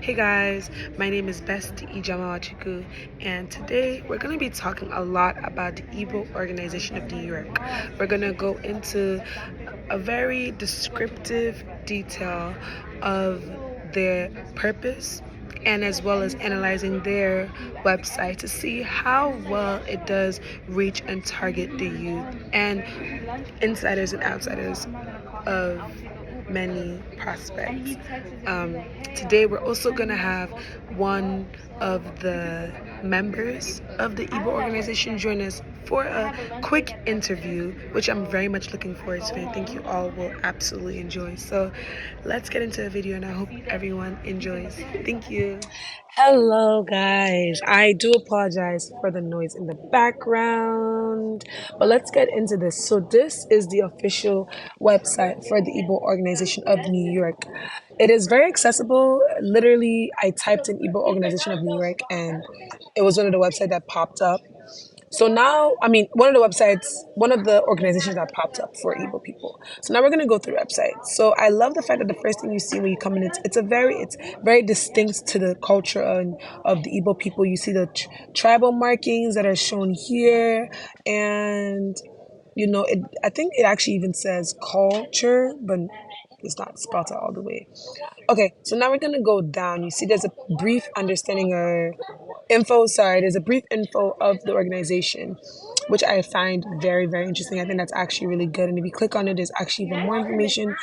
Hey guys, my name is Besti Ijamawachuku, and today we're going to be talking a lot about the Igbo Organization of New York. We're going to go into a very descriptive detail of their purpose and as well as analyzing their website to see how well it does reach and target the youth and insiders and outsiders of many prospects. Today, we're also going to have one of the members of the Igbo organization join us for a quick interview, which I'm very much looking forward to. I think you all will absolutely enjoy. So let's get into the video, and I hope everyone enjoys. Thank you. Hello, guys. I do apologize for the noise in the background, but let's get into this. So, this is the official website for the Igbo Organization of New York. It is very accessible. Literally, I typed in Igbo Organization of New York, and it was one of the websites that popped up. So now, one of the organizations that popped up for Igbo people. So now we're gonna go through websites. So I love the fact that the first thing you see when you come in, it's very distinct to the culture of the Igbo people. You see the tribal markings that are shown here, and I think it actually even says culture, but it's not spelled out all the way. Okay, so now we're gonna go down. You see, there's a brief understanding or info. Sorry, there's a brief info of the organization, which I find very, very interesting. I think that's actually really good. And if you click on it, there's actually even more information.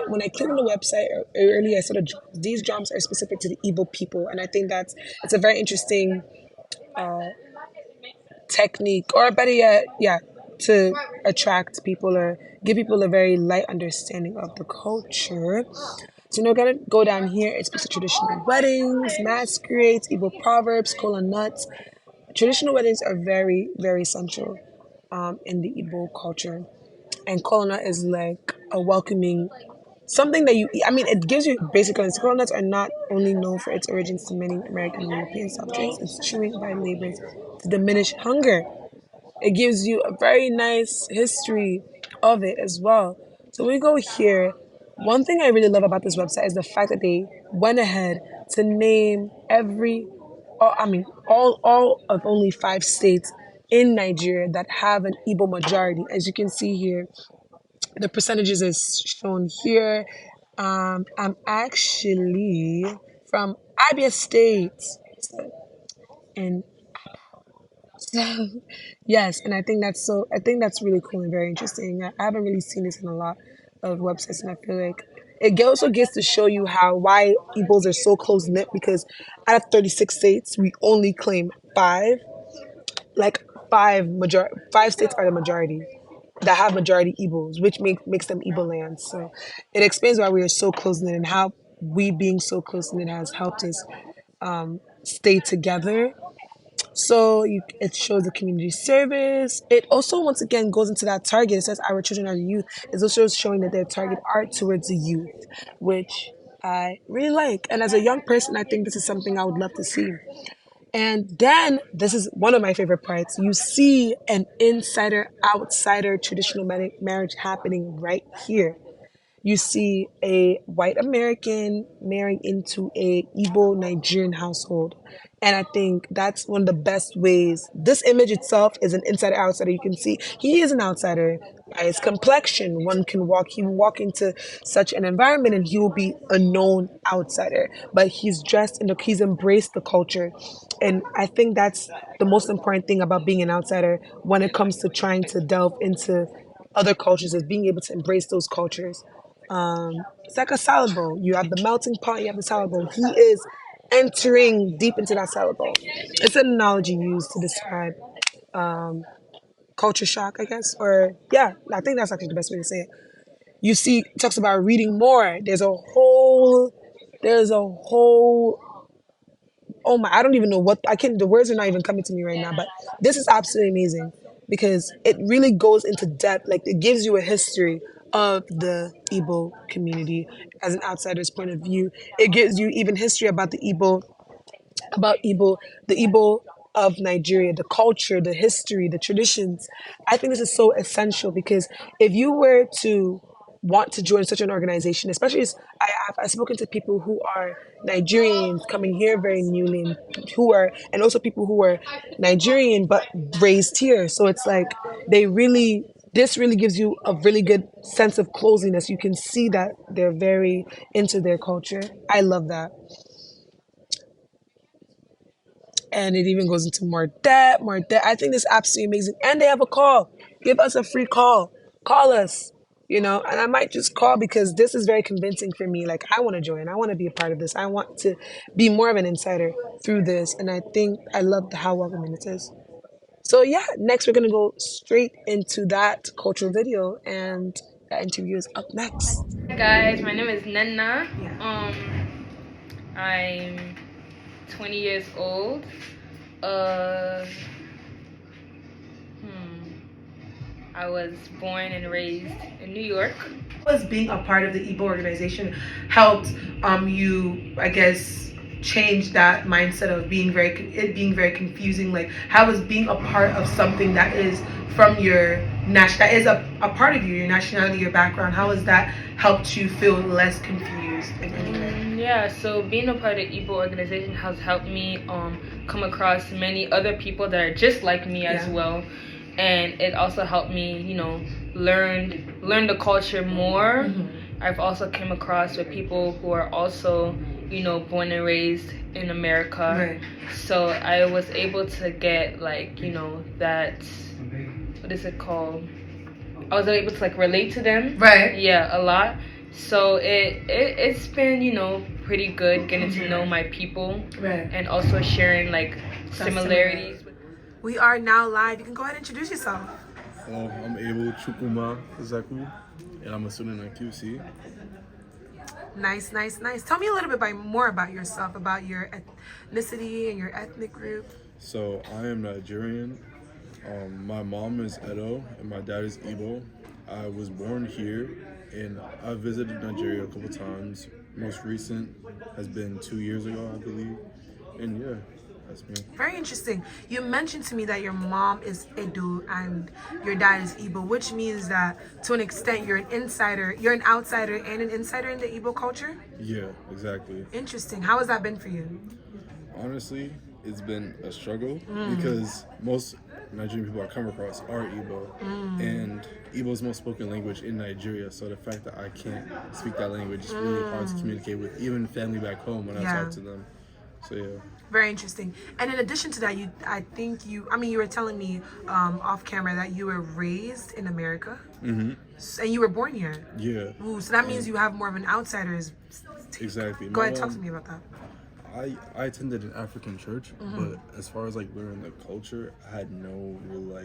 When I click on the website earlier, I saw that these jobs are specific to the Igbo people, and I think it's a very interesting technique, or better yet, yeah, to attract people or give people a very light understanding of the culture. So now we're gonna go down here. It speaks of traditional weddings, masquerades, Igbo proverbs, kola nuts. Traditional weddings are very, very central in the Igbo culture. And kola nut is like a welcoming something that you eat. I mean, it gives you basic nuts. Kola nuts are not only known for its origins to many American and European soft drinks. It's chewing by laborers to diminish hunger. It gives you a very nice history of it as well. So we go here. One thing I really love about this website is the fact that they went ahead to name all of only 5 states in Nigeria that have an Igbo majority. As you can see here, the percentages is shown here. I'm actually from Abia State, and so, yes, and I think that's really cool and very interesting. I haven't really seen this in a lot of websites, and I feel like it also gets to show you why Igbos are so close knit because out of 36 states, we only claim five. Like five states are the majority that have majority Igbos, which makes them Igbo lands. So it explains why we are so close knit and how we being so close knit has helped us stay together. So it shows the community service. It also, once again, goes into that target. It says our children are the youth. It's also showing that their target are towards the youth, which I really like. And as a young person, I think this is something I would love to see. And then this is one of my favorite parts. You see an insider outsider traditional marriage happening right here. You see a white American marrying into a Igbo Nigerian household. And I think that's one of the best ways. This image itself is an insider outsider. You can see he is an outsider by his complexion. He will walk into such an environment and he will be a known outsider. But he's embraced the culture. And I think that's the most important thing about being an outsider when it comes to trying to delve into other cultures is being able to embrace those cultures. It's like a salad bowl. You have the melting pot, you have the salad bowl. He is entering deep into that salad bowl. It's an analogy used to describe culture shock, I guess. Or, yeah, I think that's actually the best way to say it. You see, it talks about reading more. There's a whole, oh my, I don't even know the words are not even coming to me right now, but this is absolutely amazing because it really goes into depth. Like, it gives you a history of the Igbo community as an outsider's point of view. It gives you even history about the Igbo of Nigeria, the culture, the history, the traditions. I think this is so essential because if you were to want to join such an organization, especially as I've spoken to people who are Nigerians coming here very newly, and also people who are Nigerian but raised here. So it's like this really gives you a really good sense of closeness. You can see that they're very into their culture. I love that. And it even goes into more debt, more debt. I think this is absolutely amazing. And they have a call. Give us a free call. Call us, and I might just call because this is very convincing for me. Like, I want to join. I want to be a part of this. I want to be more of an insider through this. And I think I love how welcoming it is. So, yeah, next we're going to go straight into that cultural video, and that interview is up next. Hi guys, my name is Nenna. Yeah. I'm 20 years old. Uh, I was born and raised in New York. Was being a part of the Igbo organization helped you, I guess, change that mindset of being very confusing? Like, how was being a part of something that is from that is a part of you, your nationality, your background, how has that helped you feel less confused in any way? Yeah, so being a part of the Igbo organization has helped me come across many other people that are just like me as well, and it also helped me, learn the culture more. I've also come across with people who are also, born and raised in America. Right. So I was able to get that, what is it called? I was able to relate to them. Right. Yeah, a lot. So it's been, pretty good getting to know my people. Right. And also sharing similarities. We are now live. You can go ahead and introduce yourself. Hello, I'm Abel Chukuma Zaku, and I'm a student at QC. Nice. Tell me a little bit more about yourself, about your ethnicity and your ethnic group. So I am Nigerian. My mom is Edo, and my dad is Igbo. I was born here, and I visited Nigeria a couple times. Most recent has been 2 years ago, I believe. And yeah, that's me. Very interesting. You mentioned to me that your mom is Edo and your dad is Igbo, which means that to an extent you're an insider. You're an outsider and an insider in the Igbo culture? Yeah, exactly. Interesting. How has that been for you? Honestly, it's been a struggle because most Nigerian people I come across are Igbo, and Igbo is most spoken language in Nigeria. So the fact that I can't speak that language is really hard to communicate with, even family back home when I talk to them. So yeah. Very interesting. And in addition to that, you were telling me off camera that you were raised in America, and you were born here. Yeah. Ooh, so that means you have more of an outsider's. Exactly. Go ahead, talk to me about that. I attended an African church, but as far as learning the culture, I had no real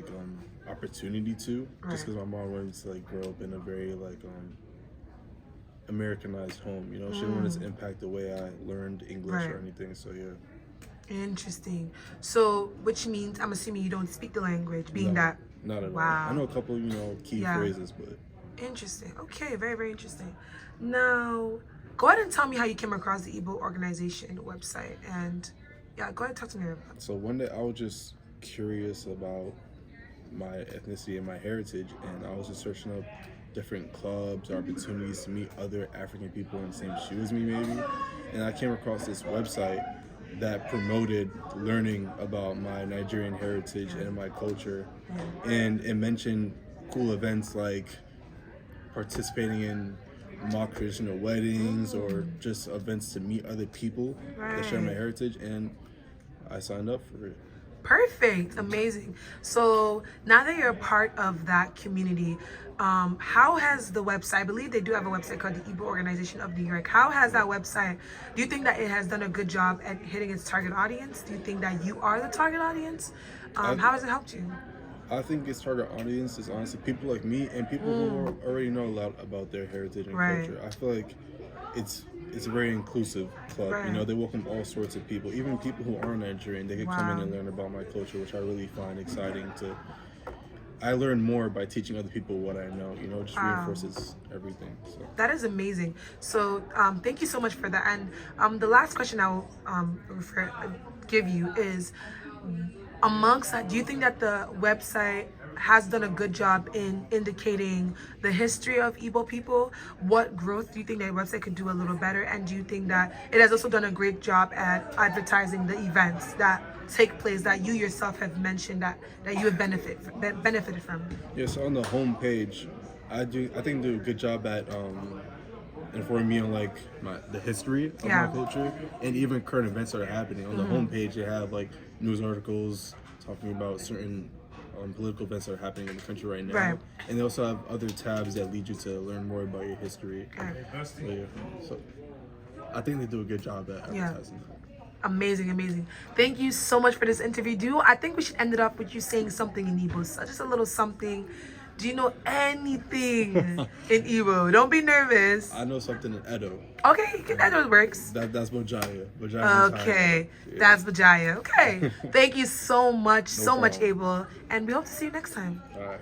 opportunity to, just because my mom wanted to grow up in a very Americanized home. She didn't want it to impact the way I learned English or anything. So yeah. Interesting. So, which means I'm assuming you don't speak the language, Not at all. I know a couple, key phrases, but. Interesting. Okay, very, very interesting. Now, go ahead and tell me how you came across the Igbo organization website, and go ahead and talk to me about it. So one day I was just curious about my ethnicity and my heritage, and I was just searching up different clubs or opportunities to meet other African people in the same shoe as me, maybe. And I came across this website that promoted learning about my Nigerian heritage and my culture, and it mentioned cool events like participating in mock traditional weddings or just events to meet other people that share my heritage, and I signed up for it. Perfect. Amazing. So now that you're a part of that community, how has the website, I believe they do have a website called the Igbo Organization of New York. How has that website, do you think that it has done a good job at hitting its target audience? Do you think that you are the target audience? How has it helped you? I think its target audience is honestly people like me and people who already know a lot about their heritage and culture. I feel like it's a very inclusive club. They welcome all sorts of people, even people who aren't Nigerian. They can come in and learn about my culture, which I really find exciting. I learn more by teaching other people what I know. It just reinforces everything. So. That is amazing. So thank you so much for that. And the last question I will give you is, amongst that, do you think that the website has done a good job in indicating the history of Igbo people. What growth do you think that your website could do a little better? And do you think that it has also done a great job at advertising the events that take place that you yourself have mentioned that you have benefited from? Yeah, so on the home page, I think do a good job at informing me on like the history of Yeah. my culture and even current events that are happening. On the homepage, they have like news articles talking about certain political events that are happening in the country right now. Right. And they also have other tabs that lead you to learn more about your history. So, yeah. So I think they do a good job at advertising that. Amazing. Thank you so much for this interview. I think we should end it off with you saying something in Igbo. So just a little something. Do you know anything in Igbo? Don't be nervous. I know something in Edo. Okay, that works. That's Bojaya. Bojaya means Okay, high. that's Vijaya. Okay. Thank you so much, No much, problem. Abel. And we hope to see you next time. All right.